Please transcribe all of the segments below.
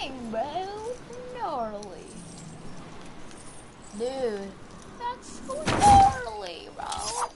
Dang, bro. Gnarly. Dude, that's so gnarly, bro.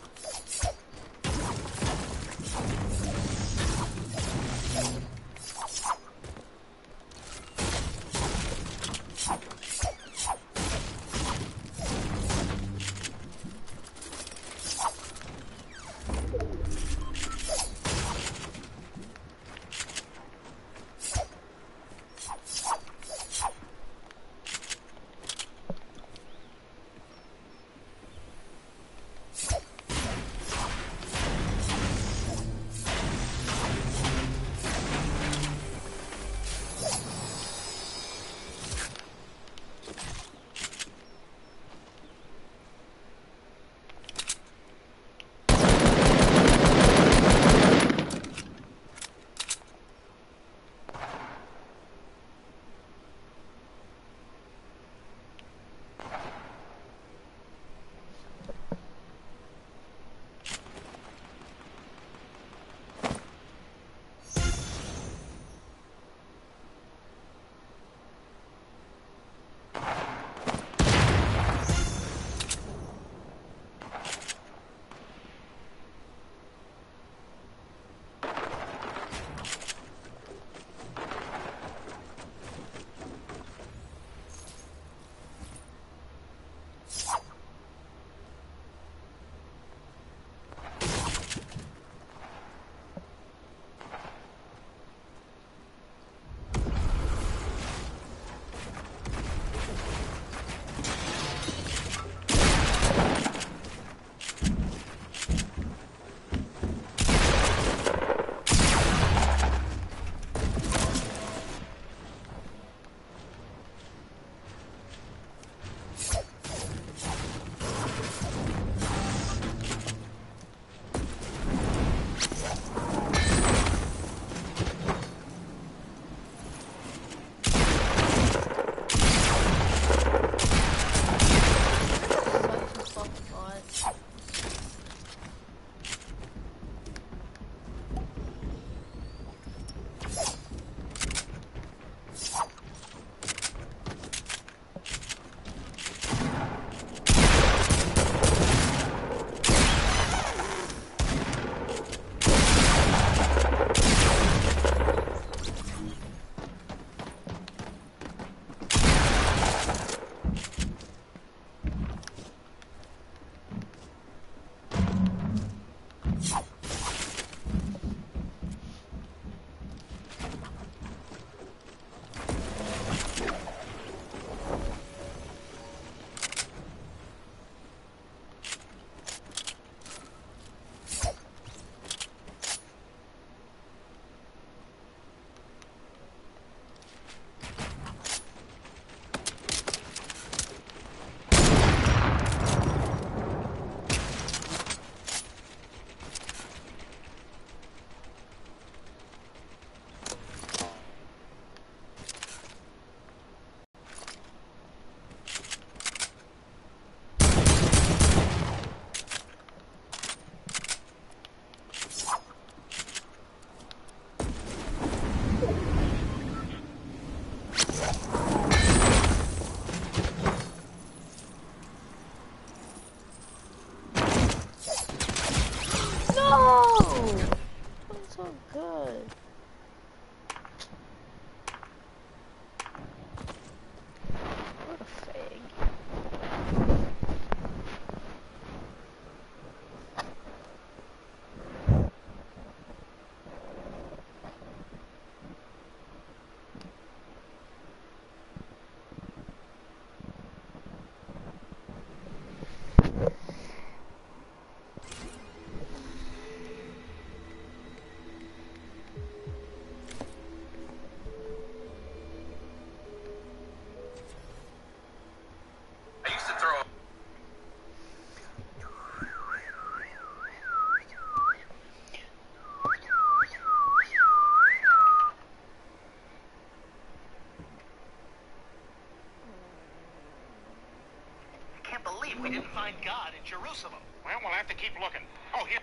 We didn't find God in Jerusalem. Well, we'll have to keep looking. Oh, here.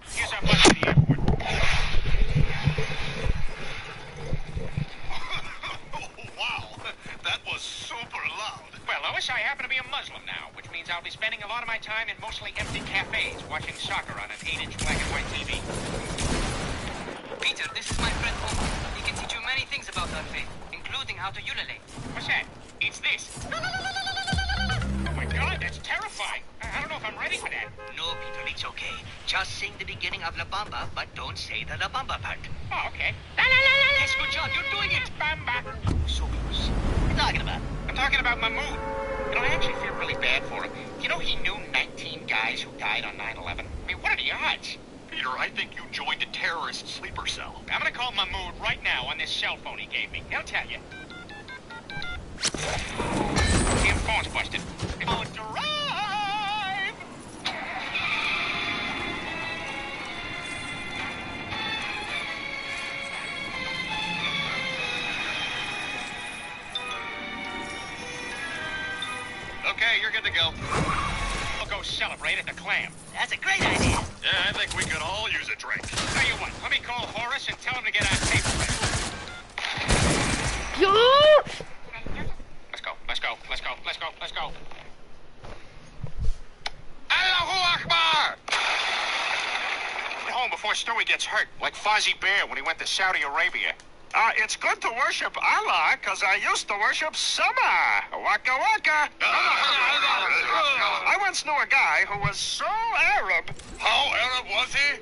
Here's our bus to the airport. mostly empty cafes watching soccer on an 8-inch black and white TV. Peter, this is my friend Homer. He can teach you many things about our faith, including how to ululate. What's that? It's this. Oh my God, that's terrifying. I don't know if I'm ready for that. No, Peter, it's okay. Just sing the beginning of La Bamba, but don't say the La Bamba part. Oh, okay. Yes, good job. You're doing it. Bamba. So close. What are you talking about? I'm talking about Mahmood. You know, I actually feel really bad for him. You know, he knew 19 guys who died on 9/11. I mean, what are the odds? Peter, I think you joined a terrorist sleeper cell. I'm gonna call Mahmood right now on this cell phone he gave me. He'll tell you. Damn phone's busted. Oh, drive! Okay, you're good to go. We'll go celebrate at the Clam. That's a great idea. Yeah, I think we could all use a drink. Tell you what, let me call Horace and tell him to get on tape. Let's go. Allahu Akbar! Get home before Stewie gets hurt, like Fozzie Bear when he went to Saudi Arabia. It's good to worship Allah, because I used to worship Sama. Waka waka. I once knew a guy who was so Arab. How Arab was he?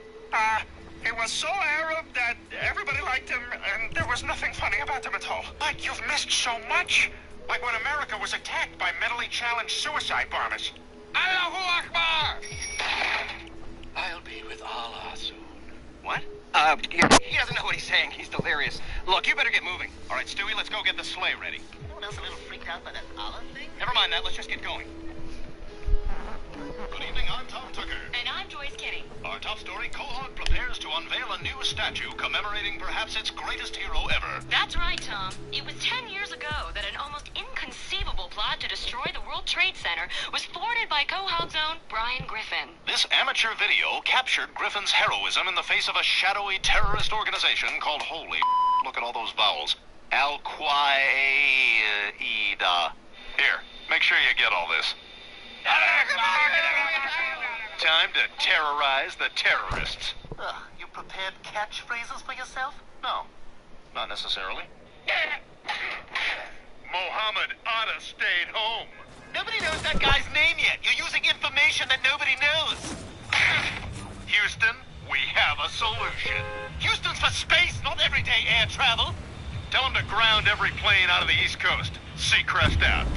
He was so Arab that everybody liked him, and there was nothing funny about him at all. Mike, you've missed so much. Like when America was attacked by mentally challenged suicide bombers. Allahu Akbar! I'll be with Allah soon. What? He doesn't know what he's saying. He's delirious. Look, you better get moving. All right, Stewie, let's go get the sleigh ready. Anyone else a little freaked out by that Allah thing? Never mind that. Let's just get going. Good evening. I'm Tom Tucker. And I'm Joyce Kinney. Our top story, Quahog prepares to unveil a new statue commemorating perhaps its greatest hero ever. That's right, Tom. It was 10 years ago that an almost inconceivable plot to destroy the World Trade Center was thwarted by Quahog's own Brian Griffin. This amateur video captured Griffin's heroism in the face of a shadowy terrorist organization called Holy look at all those vowels. Al-Qaeda. Here, make sure you get all this. Time to terrorize the terrorists. You prepared catchphrases for yourself? No, not necessarily. Mohammed oughta stayed home. Nobody knows that guy's name yet. You're using information that nobody knows. Houston, we have a solution. Houston's for space, not everyday air travel. Tell them to ground every plane out of the East Coast. Seacrest out.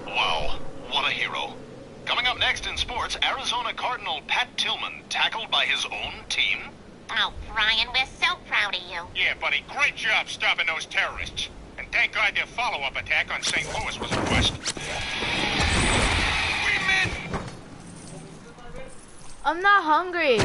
Wow, what a hero. Coming up next in sports, Arizona Cardinal Pat Tillman tackled by his own team. Oh, Brian, we're so proud of you. Yeah, buddy, great job stopping those terrorists. And thank God their follow-up attack on St. Louis was a bust. We missed! I'm not hungry.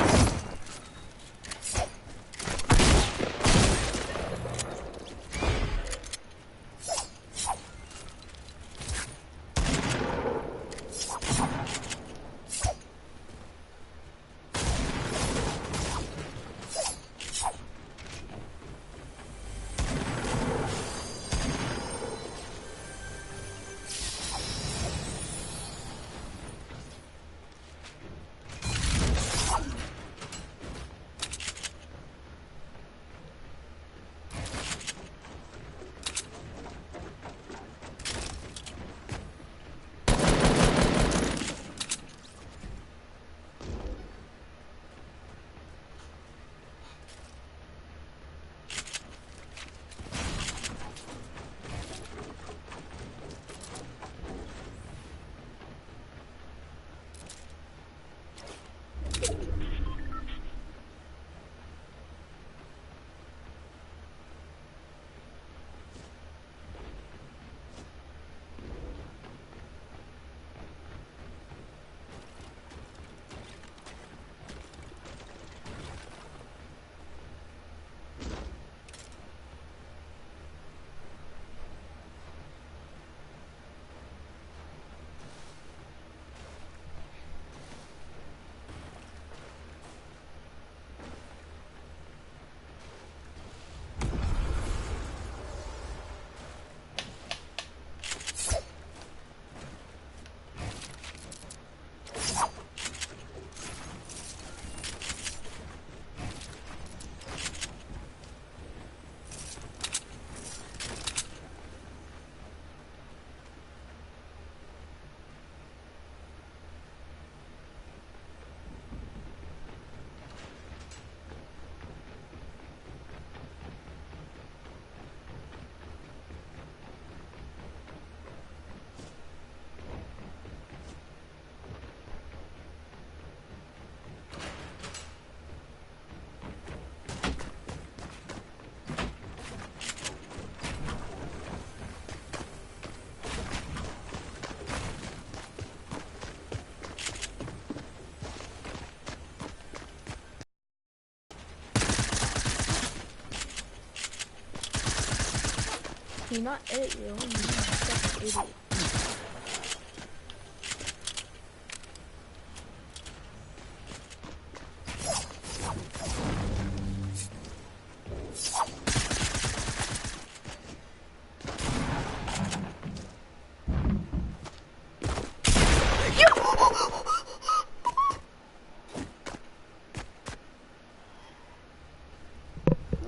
He not it, yo. He's a fucking idiot.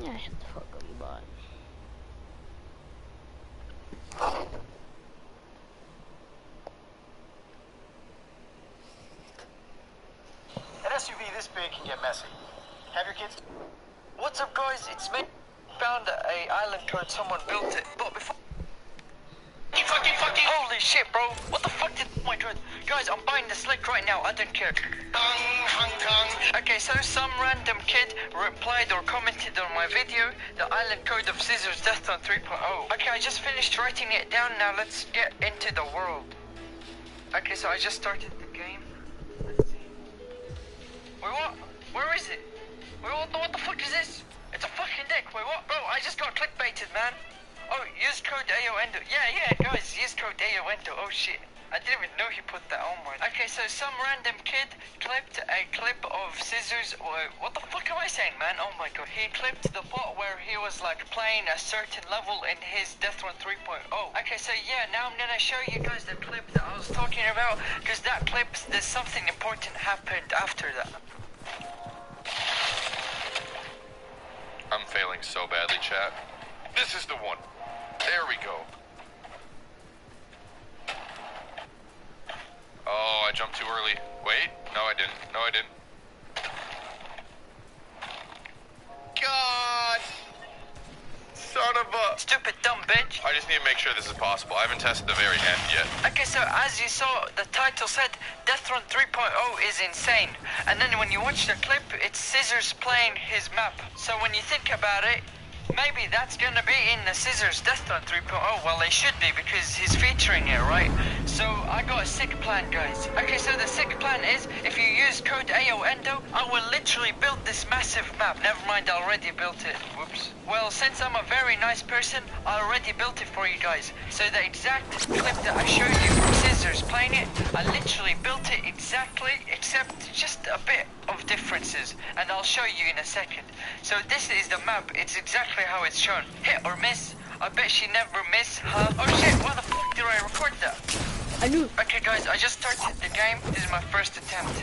Yeah, shut the fuck up, you bot. An SUV this big can get messy. Have your kids. What's up, guys? It's me. Found a island code. Someone built it, but before. Fucking! Holy shit, bro! What the fuck did? Oh my god, guys! I'm buying the slick right now. I don't care. Okay, so some random kid replied or commented on my video, the island code of Scissors Death on 3.0. Okay, I just finished writing it down. Now let's get into the world. Okay, so I just started the game. Let's see. Wait, what? Where is it? Wait, what the fuck is this? It's a fucking dick. Wait, what? Bro, I just got clickbaited, man. Oh, use code AOENDO. Yeah, guys, use code AOENDO. Oh shit. I didn't even know he put that on my. Okay, so some random kid clipped a clip of Scissors. What the fuck am I saying, man? Oh my god. He clipped the part where he was like playing a certain level in his Death Run 3.0. Okay, so yeah, now I'm gonna show you guys the clip that I was talking about, because that clip, there's something important happened after that. I'm failing so badly, chat. This is the one. There we go. Oh, I jumped too early. Wait, no I didn't. No I didn't. God! Son of a... Stupid dumb bitch. I just need to make sure this is possible. I haven't tested the very end yet. Okay, so as you saw, the title said Death Run 3.0 is insane. And then when you watch the clip, it's Scissors playing his map. So when you think about it, maybe that's gonna be in the Scissors Death Run 3.0. Well, they should be, because he's featuring it, right? So I got a sick plan, guys. Okay, so the sick plan is, if you use code AOENDO, I will literally build this massive map. Never mind, I already built it. Whoops. Well, since I'm a very nice person, I already built it for you guys. So the exact clip that I showed you from Scissors playing it, I literally built it exactly, except just a bit of differences. And I'll show you in a second. So this is the map. It's exactly how it's shown. Hit or miss. I bet she never miss, huh? Oh shit, why the fuck did I record that? I knew. Okay guys, I just started the game. This is my first attempt.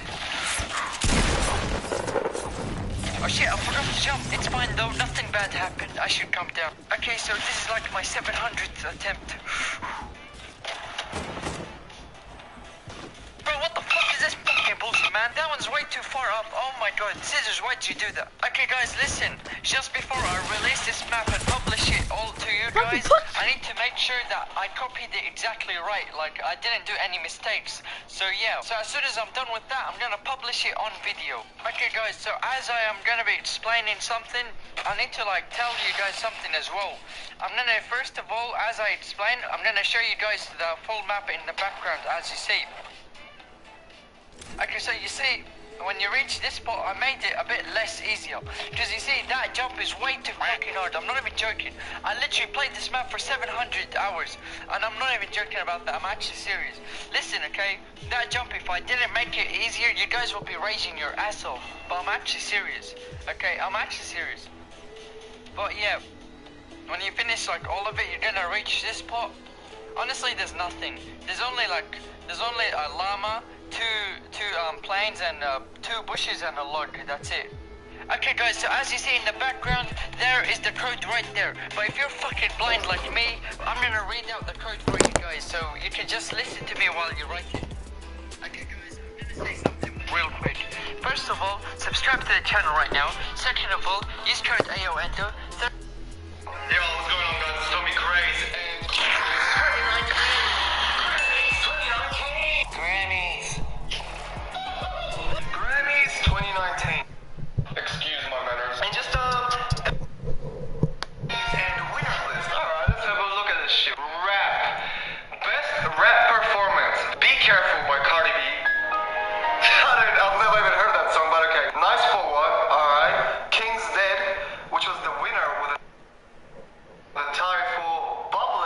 Oh shit, I forgot to jump. It's fine though, nothing bad happened. I should come down. Okay, so this is like my 700th attempt. Bro, what the fuck is this fucking bullshit, man? That one's way too far up. Oh my god, Scissors, why'd you do that? Okay guys, listen. Just before I release this map and publish it all to you guys, I need to make sure that I copied it exactly right. Like, I didn't do any mistakes. So yeah, so as soon as I'm done with that, I'm gonna publish it on video. Okay guys, so as I am gonna be explaining something, I need to like tell you guys something as well. I'm gonna, first of all, as I explain, I'm gonna show you guys the full map in the background, as you see. Okay, so you see, when you reach this spot, I made it a bit less easier. Because you see, that jump is way too fucking hard. I'm not even joking. I literally played this map for 700 hours. And I'm not even joking about that. I'm actually serious. Listen, okay? That jump, if I didn't make it easier, you guys will be raging your ass off. But I'm actually serious. Okay, I'm actually serious. But yeah, when you finish like all of it, you're gonna reach this spot. Honestly, there's nothing. There's only a llama, two planes, and 2 bushes and a log. That's it. Okay guys, so as you see in the background, there is the code right there. But if you're fucking blind like me, I'm gonna read out the code for you guys, so you can just listen to me while you write it. Okay guys, I'm gonna say something real quick. First of all, subscribe to the channel right now. Second of all, use code AOENDO. Yo, what's going on guys? It's Tommy Craze and 2019. Grammys 2019. Excuse my manners. And just and winner list. Alright, let's have a look at this shit. Rap. Best rap performance. Be Careful by Cardi B. I've never even heard that song, but okay. Nice for What. Alright. King's Dead, which was the winner with a tie for Bubble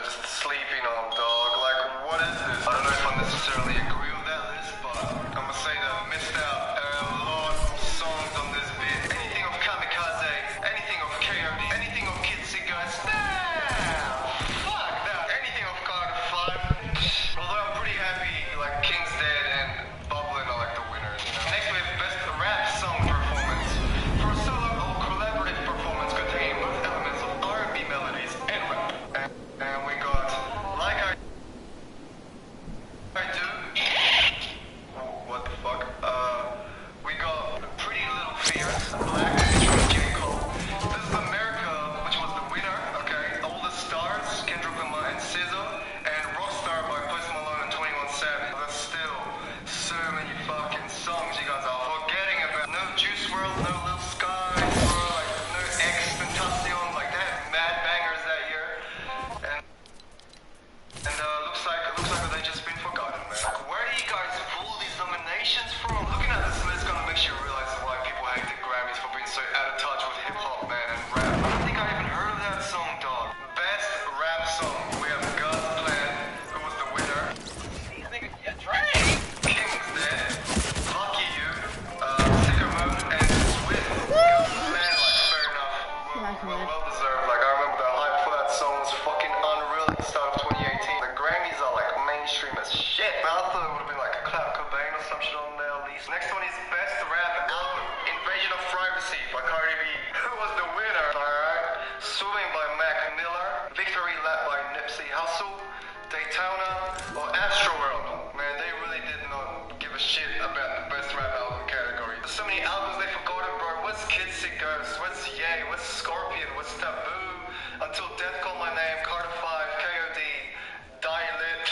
they're just sleeping on, dog. Like, what is this? I don't know if I necessarily agree with that list, but I'm gonna say that I missed out a lot of songs on this bit. Anything of Kamikaze, anything of KOD, anything of Kid Cigars. Fuck that. Anything of Carter 5. Although I'm pretty happy, like, King's Dead and Bubbling are like the winners, you know. Next we have Best Rap Song Performance. For a solo or collaborative performance containing both elements of R&B melodies and rap. And we got Like I Do. Oh, what the fuck? We got Pretty Little Fears, Black, from J. Cole. This is America, which was the winner, okay? All the Stars, Kendrick Lamar and SZA, and Rockstar by Post Malone and 21 Savage. There's still so many fucking songs you guys are forgetting about. No Juice WRLD, no Lil Sky, bro, like no X Tentacion, like they had mad bangers that year. And looks like they just been forgotten, man. Like, where do you guys pull these nominations from? Looking at this list kind of makes you realize why people hate the Grammys for being so out of touch with hip hop, man, and rap. I don't think I even heard of that song, dog. Best rap song. We have God's Plan, who was the winner. King's Dead, Lucky You, Sicker Moon, and Swift. God's Plan, like, fair enough. Well deserved. Like, I remember the hype for that song was fucking unreal at the start of 2018. The Grammys are like mainstream as shit. Man, I thought it would have been like a Cloud Cobain or some shit on there at least. Next one is Best Rap Album, Invasion of Privacy by Cardi B. Who was the winner? Alright. Swimming by Mac Miller, Victory Lap by Nipsey Hussle, Daytona, or Astroworld. Man, they really did not give a shit about the Best Rap Album category. There's so many albums they forgotten, bro. What's Kids See Ghosts? What's Yay? What's Scorpion? What's Taboo? Until Death Call My Name, Carter 5, KOD, Die Lit,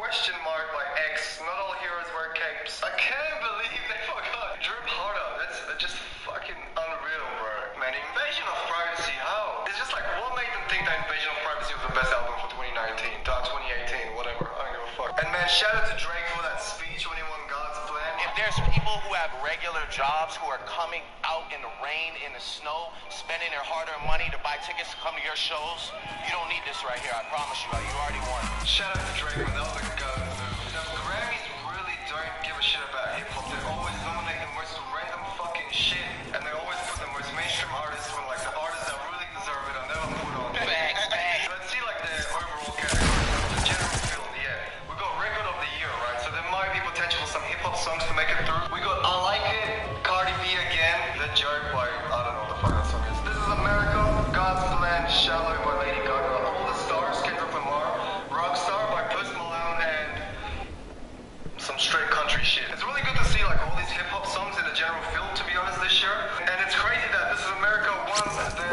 Question Mark by X, Not All Heroes Wear Capes. I can't believe they forgot Drip Harder. That's just fucking unreal, bro. Man, Invasion of Privacy, how? It's just like, what made them think that Invasion of Privacy was the best album for 2019, 2018, whatever. I don't give a fuck. And man, shout out to Drake for that speech when he won God's Plan. If there's people who have regular jobs who are coming out in the rain, in the snow, spending their hard-earned money to buy tickets to come to your shows, you don't need this right here. I promise you. You already won. Shout out to Drake, man. That was a good move. The Grammys really don't give a shit about hip-hop. They always nominate the most random fucking shit, and they always put the most mainstream artists when, like, the artists that really deserve it are never put on. Facts. Let's see, like, the overall category. The general field, yeah. We got Record of the Year, right? So there might be potential for some hip-hop songs to make it through. We got I Like It, Cardi B again, The Joke by, I don't know what the fuck that song is. This is America, God's Plan, Shallow by Lady Gaga, All the Stars, Kendrick Lamar, Rockstar by Post Malone, and some straight country shit. It's really good to see like all these hip-hop songs in the general field, to be honest, this year. And it's crazy that This is America won the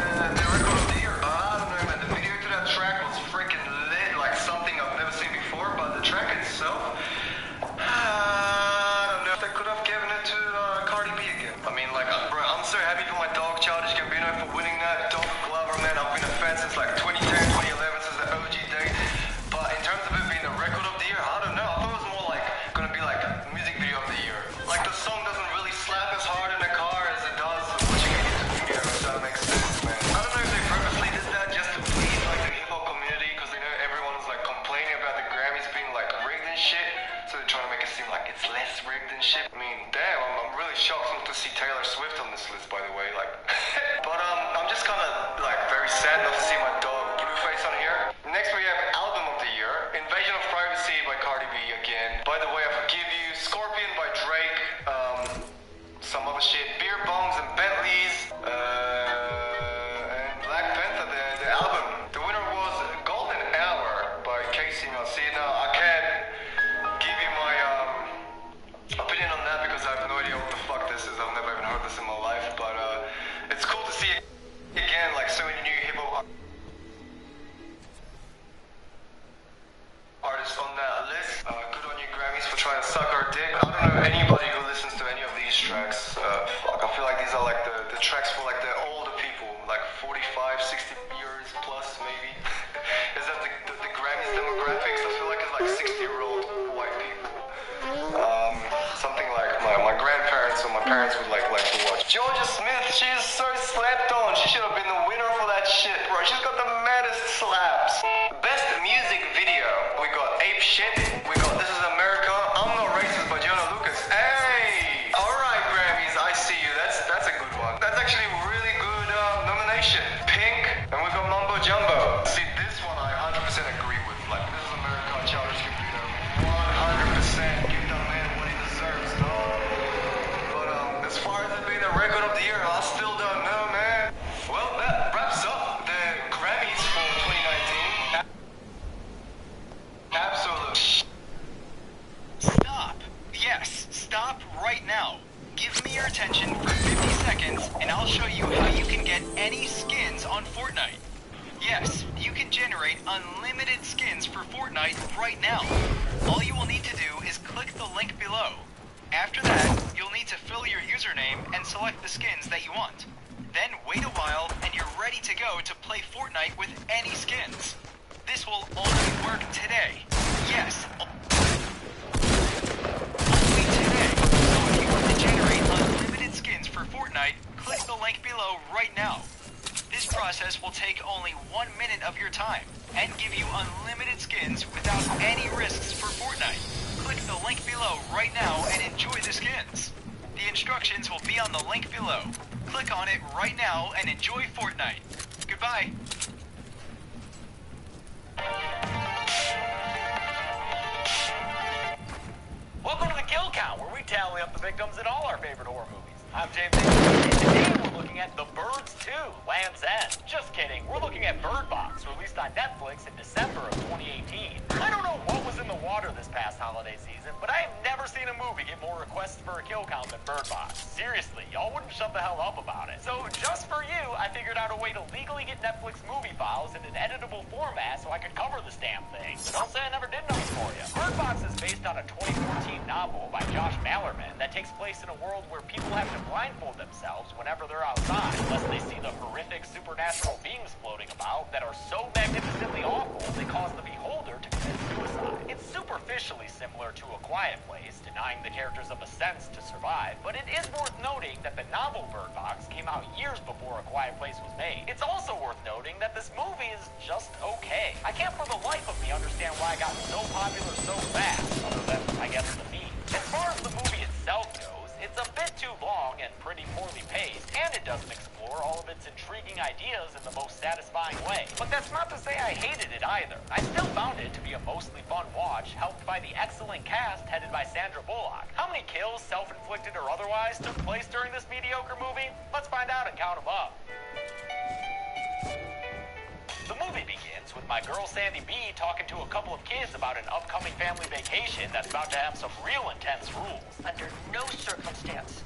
Record of the Year. I don't know, man, the video to that track was freaking lit, like something I've never seen before, but the track itself, I don't know if they could have given it to Cardi B again. I mean, like, bro, I'm so happy for my dog, Childish Gambino, for winning that. Dog Glover, man, I've been a fan since like 2010, 2011, since the OG days. But in terms of it being the Record of the Year, I don't know. I thought it was more like gonna be like Music Video of the Year. Like, the song doesn't really slap as hard in the car as it does watching it in the video, if that makes sense, man. I don't know if they purposely did that just to please like the hip-hop community, because they know everyone is like complaining about the Grammys being like rigged and shit. So they're trying to make it seem like it's less rigged and shit. I mean, damn, I'm really shocked not to see Taylor Swift on this list, by the way. Like, but I'm just kind of like very sad not to see my dog Blueface on here. Next we have Album of the Year, Invasion of Privacy by Cardi B again. By the way, I Forgive You, Scorpion by Drake, some other shit, Beer Bongs and Bentleys, and Black Panther, the album. The winner was Golden Hour by Casey Garcia. Now, I can't give you my opinion on that because I have no idea what the fuck this is. I've never even heard this in my life, but it's cool to see again like so many new hip-hop artists on that list. Good on you, Grammys, for trying to suck our dick. I don't know anybody who listens to any of these tracks. Fuck, I feel like these are like the tracks for like the older people, like 45, 60 years plus maybe. Is that the Grammys demographics? I feel like it's like 60-year-old white people. Something like my grandparents or my parents would like to watch. Georgia Smith, she is so slept on. She should have been the winner for that shit, bro. She's got the maddest slap. generate unlimited skins for Fortnite right now. All you will need to do is click the link below. After that, you'll need to fill your username and select the skins that you want. Then wait a while and you're ready to go to play Fortnite with any skins. This will only work today. Yes, only today. So if you want to generate unlimited skins for Fortnite, click the link below right now. This process will take only 1 minute of your time and give you unlimited skins without any risks for Fortnite. Click the link below right now and enjoy the skins. The instructions will be on the link below. Click on it right now and enjoy Fortnite. Goodbye. Welcome to the Kill Count, where we tally up the victims in all our favorite horror movies. I'm James and today we're looking at The Birds 2, Land's End. Just kidding, we're looking at Bird Box, released on Netflix in December of 2018. I don't know what was in the water this past holiday season, but I have never seen a movie get more requests for a kill count than Bird Box. Seriously, y'all wouldn't shut the hell up about it. So just for you, I figured out a way to legally get Netflix movie files in an editable format so I could cover this damn thing. So don't say I never did nothing for you. Bird Box is based on a 2014 novel by Josh Mallerman that takes place in a world where people have to blindfold themselves whenever they're outside, lest they see the horrific supernatural beings floating about that are so magnificently awful they cause the beholder to commit suicide. It's superficially similar to A Quiet Place, denying the characters of a sense to survive, but it is worth noting that the novel Bird Box came out years before A Quiet Place was made. It's also worth noting that this movie is just okay. I can't for the life of me understand why it got so popular so fast, other than, I guess, the meme. As far as the movie itself goes, it's a bit too long and pretty poorly paced, and it doesn't explore all of its intriguing ideas in the most satisfying way. But that's not to say I hated it either. I still found it to be a mostly fun watch, helped by the excellent cast headed by Sandra Bullock. How many kills, self-inflicted or otherwise, took place during this mediocre movie? Let's find out and count them up. The movie begins with my girl Sandy B talking to a couple of kids about an upcoming family vacation that's about to have some real intense rules. Under no circumstance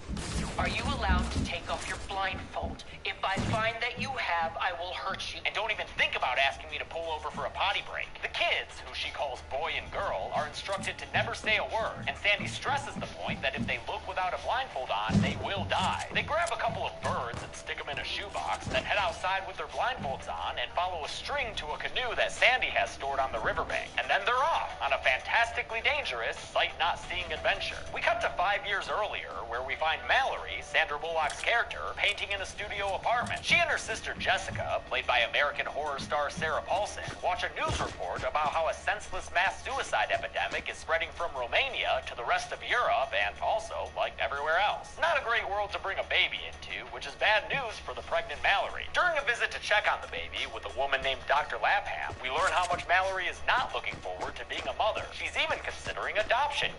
are you allowed to take off your blindfold. If I find that you have, I will hurt you. And don't even think about asking me to pull over for a potty break. The kids, who she calls boy and girl, are instructed to never say a word, and Sandy stresses the point that if they look without a blindfold on, they will die. They grab a couple of birds and stick them in a shoebox, then head outside with their blindfolds on and follow a string to a canoe that Sandy has stored on the riverbank. And then they're off on a fantastically dangerous, sight-not-seeing adventure. We cut to 5 years earlier, where we find Mallory, Sandra Bullock's character, painting in a studio apartment. She and her sister Jessica, played by American Horror star Sarah Paulson, watch a news report about how a senseless mass suicide epidemic is spreading from Romania to the rest of Europe and also, like everywhere else. Not a great world to bring a baby into, which is bad news for the pregnant Mallory. During a visit to check on the baby with a woman named Dr. Lapham, we learn how much Mallory is not looking forward to being a mother. She's even considering adoption,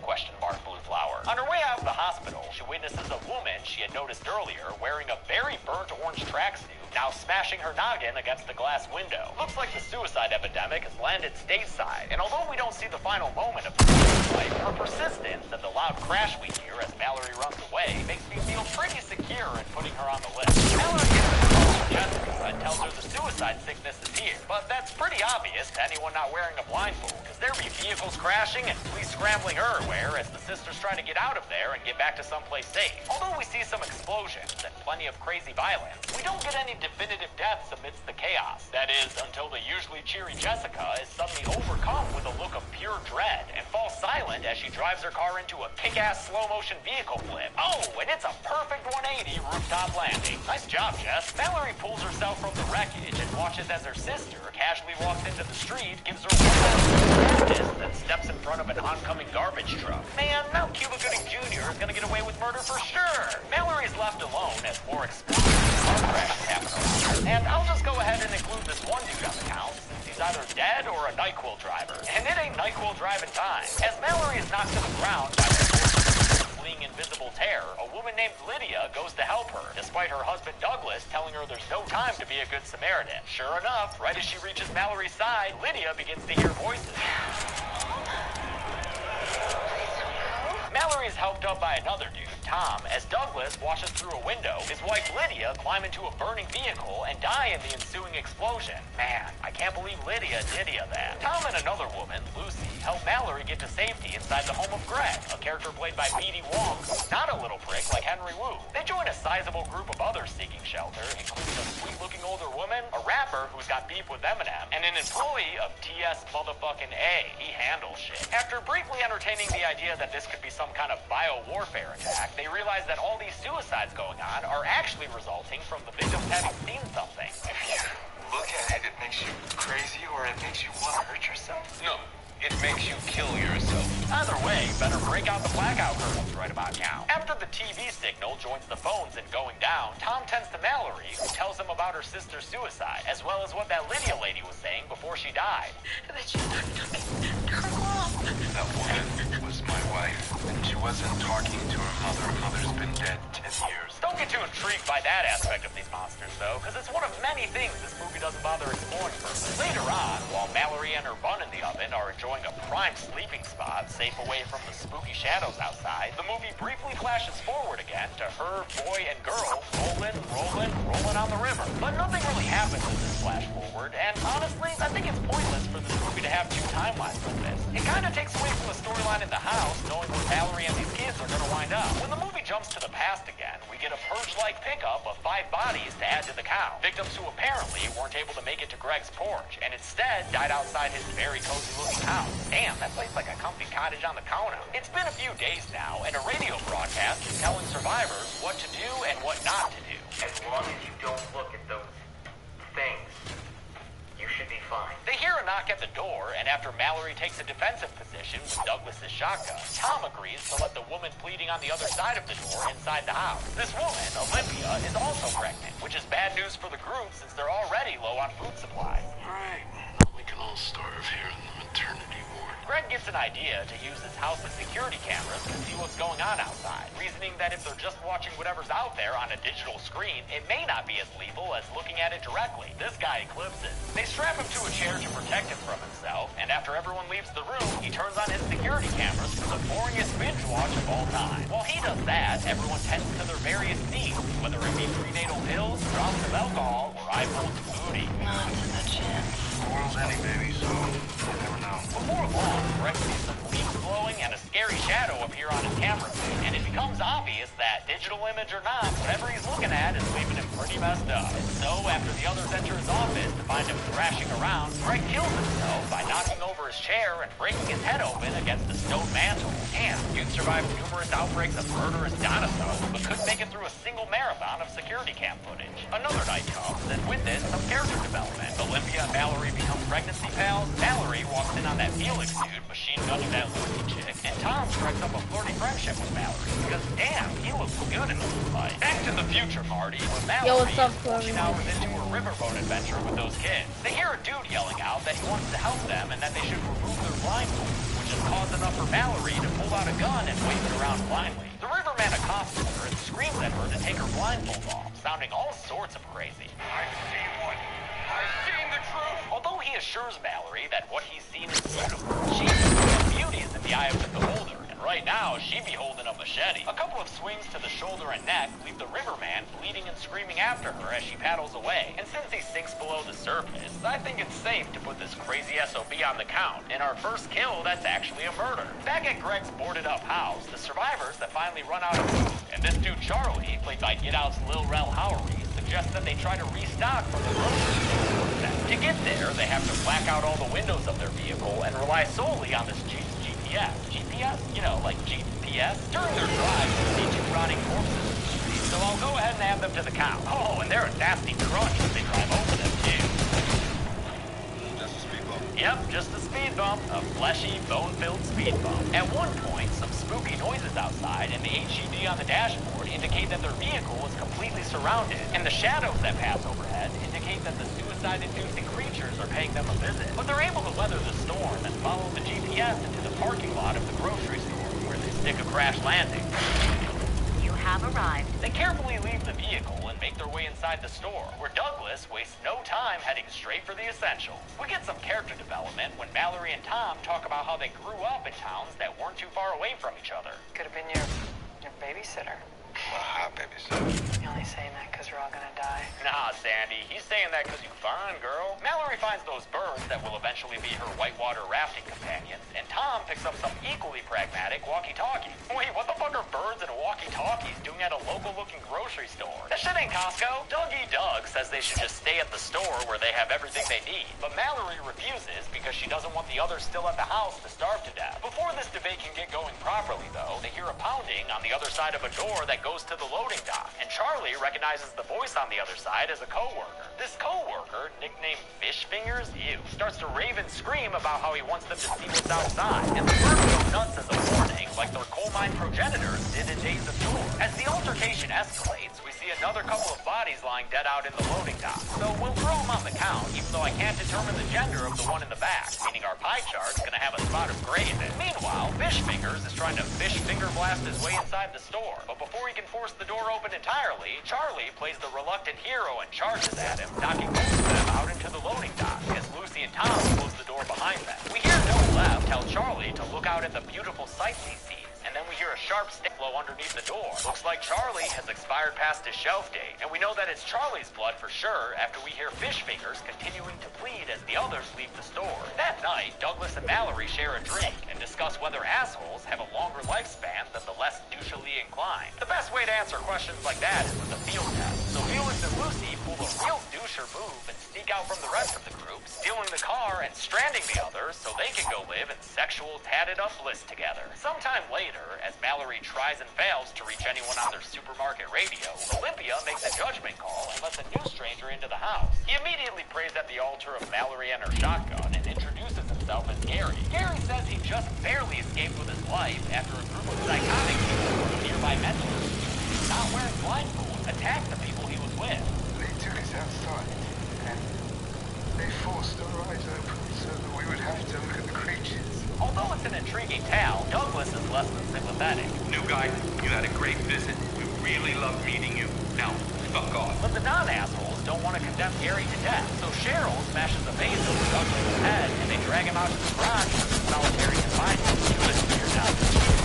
Blue Flower. On her way out of the hospital, she witnesses a woman she had noticed earlier wearing a very burnt orange tracksuit, now smashing her noggin against the glass window. Looks like the suicide epidemic has landed stateside, and although we don't see the final moment of her life, her persistence and the loud crash we hear as Mallory runs away makes me feel pretty secure in putting her on the list. Mallory gets a call from Jessica and tells her the suicide sickness is here, but that's pretty obvious to anyone not wearing a blindfold, because there'd be vehicles crashing and police scrambling everywhere as the sisters try to get out of there and get back to someplace safe. Although we see some explosions and plenty of crazy violence, we don't get any definitive deaths amidst the chaos. That is, until the usually cheery Jessica is suddenly overcome with a look of pure dread and falls silent as she drives her car into a kick-ass slow-motion vehicle flip. Oh, and it's a perfect 180 rooftop landing. Nice job, Jess. Mallory pulls herself from the wreckage and watches as her sister casually walks into the street, gives her one last practice, then steps in front of an oncoming garbage truck. Man, now Cuba Gooding Jr. is gonna get away with murder for sure. Mallory's left alone as more explosive car crashes happen around. And I'll just go ahead and include this one dude on the count, since he's either dead or a NyQuil driver. And it ain't NyQuil driving time. As Mallory is knocked to the ground by the fleeing invisible terror, a woman named Lydia goes to help her, despite her husband Douglas telling her there's no time to be a good Samaritan. Sure enough, right as she reaches Mallory's side, Lydia begins to hear voices. Mallory is helped up by another dude, Tom as Douglas washes through a window, his wife Lydia climb into a burning vehicle and die in the ensuing explosion. Man, I can't believe Lydia did that. Tom and another woman, Lucy, help Mallory get to safety inside the home of Greg, a character played by Petey Wong, who's not a little prick like Henry Wu. They join a sizable group of others seeking shelter, including a sweet-looking older woman, a rapper who's got beef with Eminem, and an employee of TS motherfucking A. He handles shit. After briefly entertaining the idea that this could be some kind of bio-warfare attack, they realize that all these suicides going on are actually resulting from the victims having seen something. If you look at it, it makes you crazy or it makes you want to hurt yourself? No, it makes you kill yourself. Either way, better break out the blackout curtains right about now. After the TV signal joins the phones and going down, Tom tends to Mallory, who tells him about her sister's suicide, as well as what that Lydia lady was saying before she died. That she's not talking to her mom. That woman was my wife, and she wasn't talking to her mother. Her mother's been dead 10 years. Don't get too intrigued by that aspect of these monsters, though, because it's one of many things this movie doesn't bother exploring further. Later on, while Mallory and her bun in the oven are enjoying a prime sleeping spot safe away from the spooky shadows outside, the movie briefly flashes forward again to her, boy, and girl rolling on the river. But nothing really happens in this flash forward, and honestly, I think it's pointless for this movie to have two timelines like this. It kind of takes away from the storyline in the house, knowing where Mallory and these kids are going to wind up. When the movie jumps to the past again, we get a purge-like pickup of 5 bodies to add to the count. Victims who apparently weren't able to make it to Greg's porch, and instead died outside his very cozy-looking house. Damn, that place like a comfy cottage on the corner. It's been a few days now, and a radio broadcast is telling survivors what to do and what not to do. As long as you don't look at those things, you should be fine. They hear a knock at the door, and after Mallory takes a defensive position with Douglas's shotgun, Tom agrees to let the woman pleading on the other side of the door inside the house. This woman, Olympia, is also pregnant, which is bad news for the group since they're already low on food supplies. Alright, we can all starve here in the maternity ward. Greg gets an idea to use his house's security cameras to see what's going on outside, reasoning that if they're just watching whatever's out there on a digital screen, it may not be as lethal as looking at it directly. This guy eclipses. They strap him to a chair to protect him from himself, and after everyone leaves the room, he turns on his security cameras for the boringest binge watch of all time. While he does that, everyone tends to their various needs, whether it be prenatal pills, drops of alcohol, or eyeballs of booty. Not a chance. The world's ending, baby, so you never know. Before long, Greg sees some leaves glowing and a scary shadow appear on his camera, and it becomes obvious that, digital image or not, whatever he's looking at is leaving him pretty messed up. And so, after the others enter his office to find him thrashing around, Greg kills himself by knocking over his chair and breaking his head open against the stone mantle. Damn, you'd survived numerous outbreaks of murderous dinosaurs, but couldn't make it through a single marathon of security cam footage. Another night comes, and with this, some character development. Olympia and Mallory become pregnancy pals. Mallory walks in on that Felix dude machine gunning that Lucy chick, and Tom strikes up a flirty friendship with Mallory, because damn, he looks good in this fight. Back to the future party, when Mallory what's up, is 14 hours into her riverboat adventure with those kids. They hear a dude yelling out that he wants to help them and that they should remove their blindfolds, which is cause enough for Mallory to pull out a gun and wave it around blindly. The riverman accosts her and screams at her to take her blindfold off, sounding all sorts of crazy. I've seen one. I've seen the truth. Although he assures Mallory that what he's seen is beautiful, she thinks beauty is in the eye of the beholder, and right now she be holding a machete. A couple of swings to the shoulder and neck leave the riverman bleeding and screaming after her as she paddles away. And since he sinks below the surface, I think it's safe to put this crazy SOB on the count. In our first kill, that's actually a murder. Back at Greg's boarded up house, the survivors that finally run out of food, and this dude Charlie, played by Get Out's Lil Rel Howery, suggests that they try to restock from the grocery store. To get there, they have to black out all the windows of their vehicle and rely solely on this GPS? You know, like GPS? During their drive, they see 2 rotting corpses in the street, so I'll go ahead and add them to the count. Oh, and they're a nasty crunch as they drive over them, too. Just a speed bump. Yep, just a speed bump. A fleshy, bone-filled speed bump. At one point, some spooky noises outside and the HUD on the dashboard indicate that their vehicle is completely surrounded, and the shadows that pass overhead indicate that the suicide-inducing creatures are paying them a visit. But they're able to weather the storm and follow the GPS into the parking lot of the grocery store, where they stick a crash landing. You have arrived. They carefully leave the vehicle and make their way inside the store, where Douglas wastes no time heading straight for the essentials. We get some character development when Mallory and Tom talk about how they grew up in towns that weren't too far away from each other. Could have been your babysitter. Hot babysitter. You're only saying that because we're all gonna die. Nah, Sandy, he's saying that because you fine, girl. Mallory finds those birds that will eventually be her whitewater rafting companions, and Tom picks up some equally pragmatic walkie-talkies. Wait, what the fuck are birds and walkie-talkies doing at a local-looking grocery store? That shit ain't Costco. Dougie Doug says they should just stay at the store where they have everything they need, but Mallory refuses because she doesn't want the others still at the house to starve to death. Before this debate can get going properly, though, they hear a pounding on the other side of a door that goes to the loading dock, and Charlie recognizes the voice on the other side as a co-worker. This co-worker, nicknamed Fish Fingers, starts to rave and scream about how he wants them to see what's outside, and the birds go nuts as a warning, like their coal mine progenitors did in Days of Yore. As the altercation escalates, we see another couple of bodies lying dead out in the loading dock. So we'll throw them on the count, even though I can't determine the gender of the one in the back, meaning our pie chart's gonna have a spot of gray in it. Meanwhile, Fish Fingers is trying to fish finger blast his way inside the store, but before he can force the door open entirely, Charlie plays the reluctant hero and charges at him, knocking both of them out into the loading dock as Lucy and Tom close the door behind them. We hear No Left tell Charlie to look out at the beautiful sights he sees, and then we hear a sharp stick blow underneath the door. Looks like Charlie has expired past his shelf date, and we know that it's Charlie's blood for sure after we hear Fish Fingers continuing to plead as the others leave the store. That night, Douglas and Mallory share a drink and discuss whether assholes have a longer lifespan than the less douchily inclined. The best way to answer questions like that is with a field test. So Felix and Lucy pull a real doucher move and sneak out from the rest of the group, stealing the car and stranding the others so they can go live in sexual tatted up bliss together. Sometime later, as Mallory tries and fails to reach anyone on their supermarket radio, Olympia makes a judgment call and lets a new stranger into the house. He immediately prays at the altar of Mallory and her shotgun and introduces himself as Gary. Gary says he just barely escaped with his life after a group of psychotic people from a nearby mental institute, not wearing blindfolds, attacked the people he was with. They took us outside, and they forced our eyes open so that we would have to look at the creatures. Although it's an intriguing tale, Douglas is less than sympathetic. New guy, you had a great visit. We really loved meeting you. Now, fuck off. But the non-assholes don't want to condemn Gary to death, so Cheryl smashes a vase over Douglas' head, and they drag him out to the garage for solitary confinement. You listen to your death.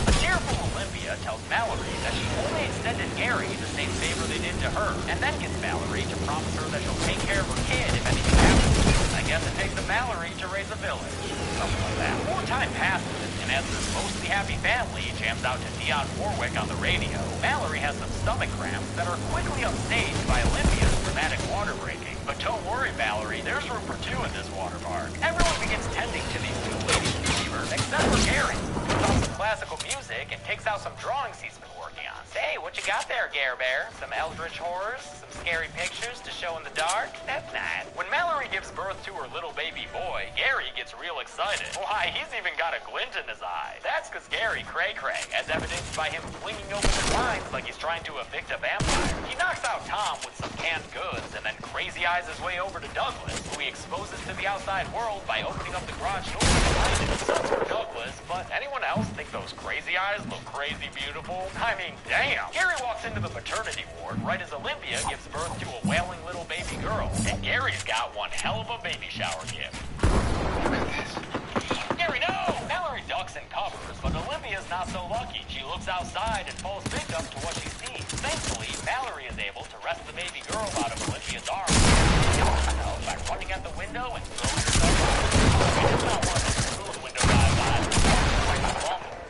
A tearful Olympia tells Mallory that she only extended Gary the same favor they did to her, and then gets Mallory to promise her that she'll take care of her kid if anything happens. I guess it takes a Mallory to raise a village. Something like that. More time passes, and as this mostly happy family jams out to Dionne Warwick on the radio, Mallory has some stomach cramps that are quickly upstaged by Olympia's dramatic water breaking. But don't worry, Mallory, there's room for two in this water park. Everyone begins tending to these two ladies' fevers, except for Gary, who puts on some classical music and takes out some drawings he's been working on. Say, what you got there, Gare Bear? Some eldritch horrors? Some scary pictures to show in the dark? That's nice. When Mallory gives birth to her little baby boy, Gary gets real excited. Why, he's even got a glint in his eye. That's because Gary cray-cray, as evidenced by him flinging open the blinds like he's trying to evict a vampire. He knocks out Tom with some canned goods and then crazy eyes his way over to Douglas, who he exposes to the outside world by opening up the garage door behind him. Sucks for Douglas, but anyone else think those crazy eyes look crazy beautiful? I mean, damn. Gary walks into the maternity ward right as Olympia gives birth to a wailing little baby girl, and Gary's got one hell of a baby shower gift. Look at this. Gary, no! Mallory ducks and covers, but Olympia's not so lucky. She looks outside and falls victim to what she sees. Thankfully, Mallory is able to wrest the baby girl out of Olympia's arms by running at the window and throwing herself out. She does not want to smooth window dive eyes.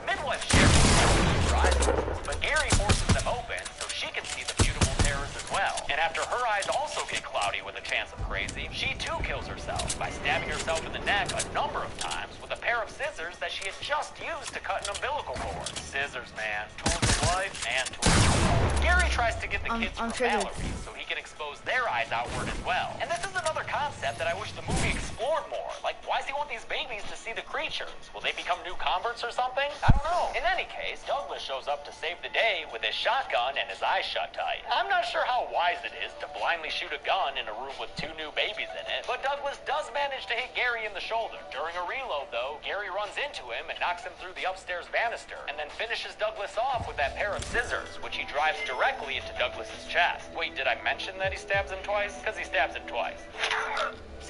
Midwife Cheryl tries to, but Gary forces them open so she can see the beautiful terrors as well. And after her eyes also get cloudy with a chance of crazy, she too kills herself by stabbing herself in the neck a number of times with a pair of scissors that she had just used to cut an umbilical cord. Scissors, man. Tools of life and tools of life. Gary tries to get the kids from Mallory so he can expose their eyes outward as well. And this is another concept that I wish the movie explored more. Like, why does he want these babies to see the creatures? Will they become new converts or something? I don't know. In any case, Douglas shows up to save the day with his shotgun and his eyes shut tight. I'm not sure how wise it is to blindly shoot a gun in a room with two new babies in it, but Douglas does manage to hit Gary in the shoulder. During a reload, though, Gary runs into him and knocks him through the upstairs banister, and then finishes Douglas off with that pair of scissors, which he drives directly into Douglas's chest. Wait, did I mention that he stabs him twice? Because he stabs him twice.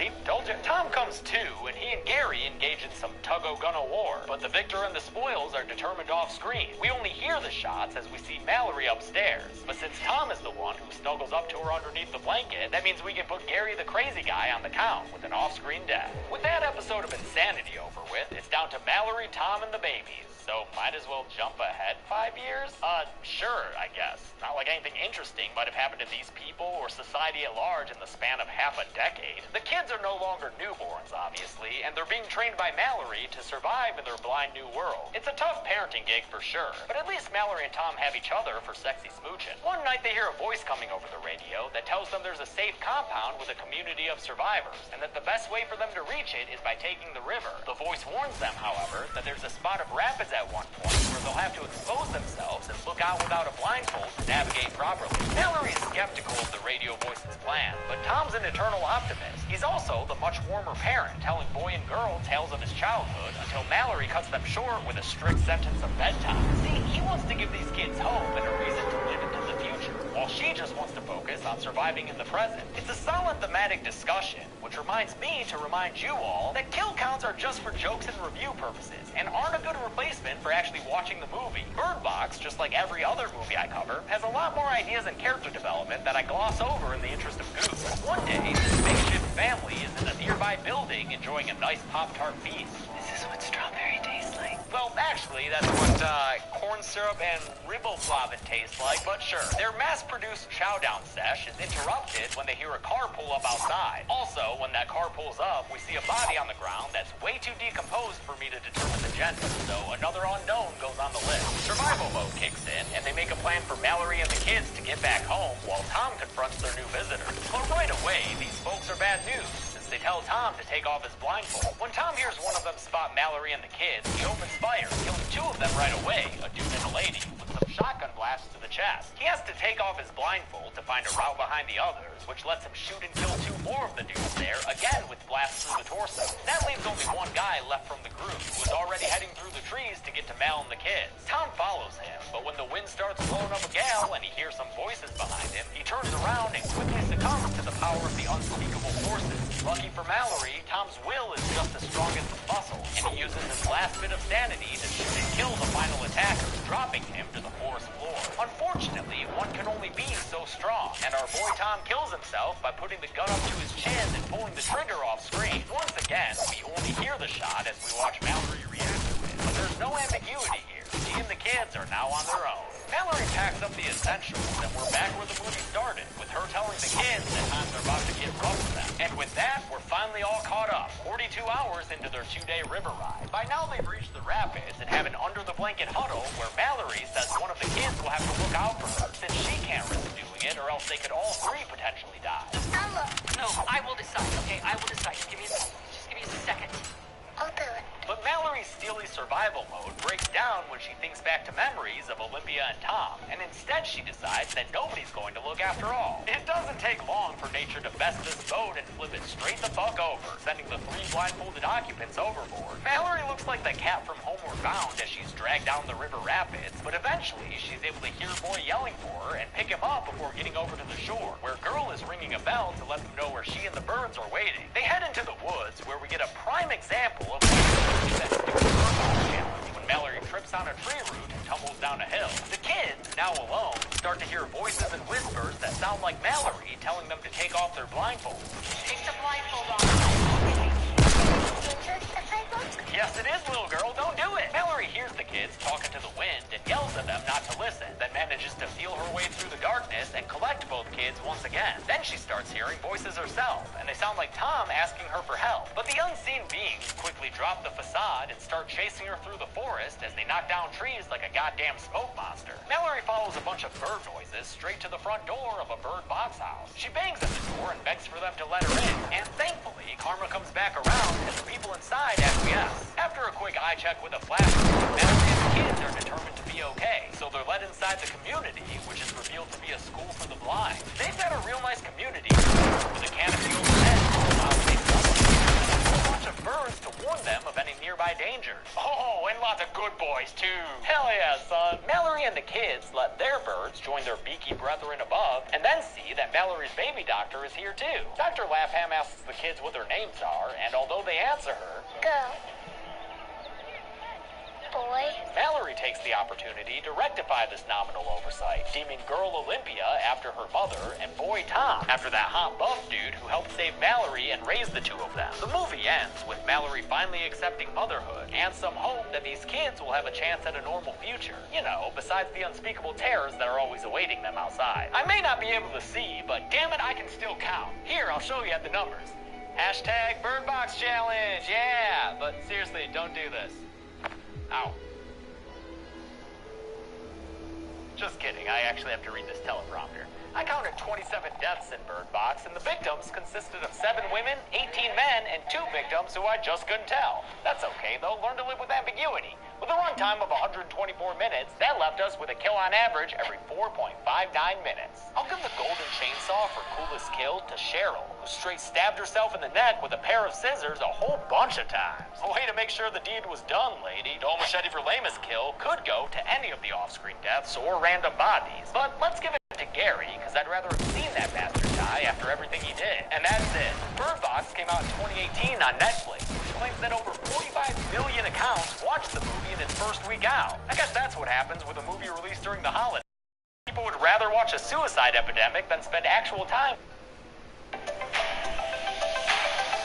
See, told you. Tom comes too, and he and Gary engage in some tug-o-gun-o war, but the victor and the spoils are determined off-screen. We only hear the shots as we see Mallory upstairs, but since Tom is the one who snuggles up to her underneath the blanket, that means we can put Gary the crazy guy on the count with an off-screen death. With that episode of Insanity over with, it's down to Mallory, Tom, and the babies. So might as well jump ahead 5 years? Sure, I guess. Not like anything interesting might have happened to these people or society at large in the span of half a decade. The kids are no longer newborns, obviously, and they're being trained by Mallory to survive in their blind new world. It's a tough parenting gig for sure, but at least Mallory and Tom have each other for sexy smooching. One night they hear a voice coming over the radio that tells them there's a safe compound with a community of survivors, and that the best way for them to reach it is by taking the river. The voice warns them, however, that there's a spot of rapids at one point where they'll have to expose themselves and look out without a blindfold to navigate properly. Mallory's skeptical of the radio voice's plan, but Tom's an eternal optimist. He's also the much warmer parent, telling boy and girl tales of his childhood until Mallory cuts them short with a strict sentence of bedtime. See, he wants to give these kids hope and a reason to live into the future, while she just wants to focus on surviving in the present. It's a solid thematic discussion, which reminds me to remind you all that kill counts are just for jokes and review purposes, and aren't a good replacement for actually watching the movie. Bird Box, just like every other movie I cover, has a lot more ideas and character development that I gloss over in the interest of goose. One day, this makeshift family is in a nearby building enjoying a nice Pop-Tart feast. This is what strawberry tastes like. Well, actually, that's what corn syrup and riboflavin taste like, but sure. Their mass-produced chowdown sesh is interrupted when they hear a car pull up outside. Also, when that car pulls up, we see a body on the ground that's way too decomposed for me to determine the gender, so another unknown goes on the list. Survival mode kicks in, and they make a plan for Mallory and the kids to get back home while Tom confronts their new visitor. But right away, these folks are bad news. They tell Tom to take off his blindfold. When Tom hears one of them spot Mallory and the kids, he opens fire, killing two of them right away, a dude and a lady, with some shotgun blasts to the chest. He has to take off his blindfold to find a route behind the others, which lets him shoot and kill two more of the dudes there, again with blasts through the torso. That leaves only one guy left from the group, who is already heading through the trees to get to Mal and the kids. Tom follows him, but when the wind starts blowing up a gale and he hears some voices behind him, he turns around and quickly succumbs to the power of the unspeakable forces. Lucky for Mallory, Tom's will is just as strong as his muscle, and he uses his last bit of sanity to shoot and kill the final attacker, dropping him to the forest floor. Unfortunately, one can only be so strong, and our boy Tom kills himself by putting the gun up to his chin and pulling the trigger off screen. Once again, we only hear the shot as we watch Mallory react to it, but there's no ambiguity here. She and the kids are now on their own. Mallory packs up the essentials, and we're back where the movie started, with her telling the kids that times are about to get rough for them. And with that, we're finally all caught up, 42 hours into their 2-day river ride. By now, they've reached the rapids and have an under-the-blanket huddle where Mallory says one of the kids will have to look out for her, since she can't risk doing it, or else they could all three potentially die. No, I will decide, okay? I will decide. Just give me a second. I'll do it. But Mallory's steely survival mode breaks down when she thinks back to memories of Olympia and Tom, and instead she decides that nobody's going to look after all. It doesn't take long for nature to best this boat and flip it straight the fuck over, sending the 3 blindfolded occupants overboard. Mallory looks like the cat from Homeward Bound as she's dragged down the river rapids, but eventually she's able to hear Boy yelling for her and pick him up before getting over to the shore, where Girl is ringing a bell to let them know where she and the birds are waiting. They head into the woods, where we get a prime example of that challenge when Mallory trips on a tree root and tumbles down a hill. The kids, now alone, start to hear voices and whispers that sound like Mallory telling them to take off their blindfolds. Take the blindfold off. Yes, it is, little girl. Don't do it. Mallory hears the kids talking to the wind and yells at them not to listen, then manages to feel her way through the darkness and collect both kids once again. Then she starts hearing voices herself, and they sound like Tom asking her for help. But the unseen beings quickly drop the facade and start chasing her through the forest as they knock down trees like a goddamn smoke monster. Mallory follows a bunch of bird noises straight to the front door of a bird box house. She bangs at the door and begs for them to let her in, and thankfully, karma comes back around and the people inside acquiesce. After a quick eye check with a flashlight, Mallory and the kids are determined to be okay, so they're led inside the community, which is revealed to be a school for the blind. They've got a real nice community with a canopy overhead, a whole bunch of birds to warn them of any nearby nearby danger. Oh, and lots of good boys, too. Hell yeah, son. Mallory and the kids let their birds join their beaky brethren above, and then see that Mallory's baby doctor is here, too. Dr. Lapham asks the kids what their names are, and although they answer her, Girl. Boy. Mallory takes the opportunity to rectify this nominal oversight, deeming girl Olympia after her mother and boy Tom after that hot buff dude who helped save Mallory and raise the two of them. The movie ends with Mallory finally accepting motherhood and some hope that these kids will have a chance at a normal future. You know, besides the unspeakable terrors that are always awaiting them outside. I may not be able to see, but damn it, I can still count. Here, I'll show you the numbers. Hashtag Bird Box Challenge, yeah! But seriously, don't do this. Ow. Just kidding, I actually have to read this teleprompter. I counted 27 deaths in Bird Box, and the victims consisted of 7 women, 18 men, and 2 victims who I just couldn't tell. That's okay, though. Learn to live with ambiguity. With a runtime of 124 minutes, that left us with a kill on average every 4.59 minutes. I'll give the golden chainsaw for coolest kill to Cheryl, who straight stabbed herself in the neck with a pair of scissors a whole bunch of times. A way to make sure the deed was done, lady. Dole Machete for lamest kill could go to any of the off-screen deaths or random bodies. But let's give it to Gary, because I'd rather have seen that bastard die after everything he did. And that's it. Bird Box came out in 2018 on Netflix, which claims that over 45 million accounts watched the movie in its first week out. I guess that's what happens with a movie released during the holidays. People would rather watch a suicide epidemic than spend actual time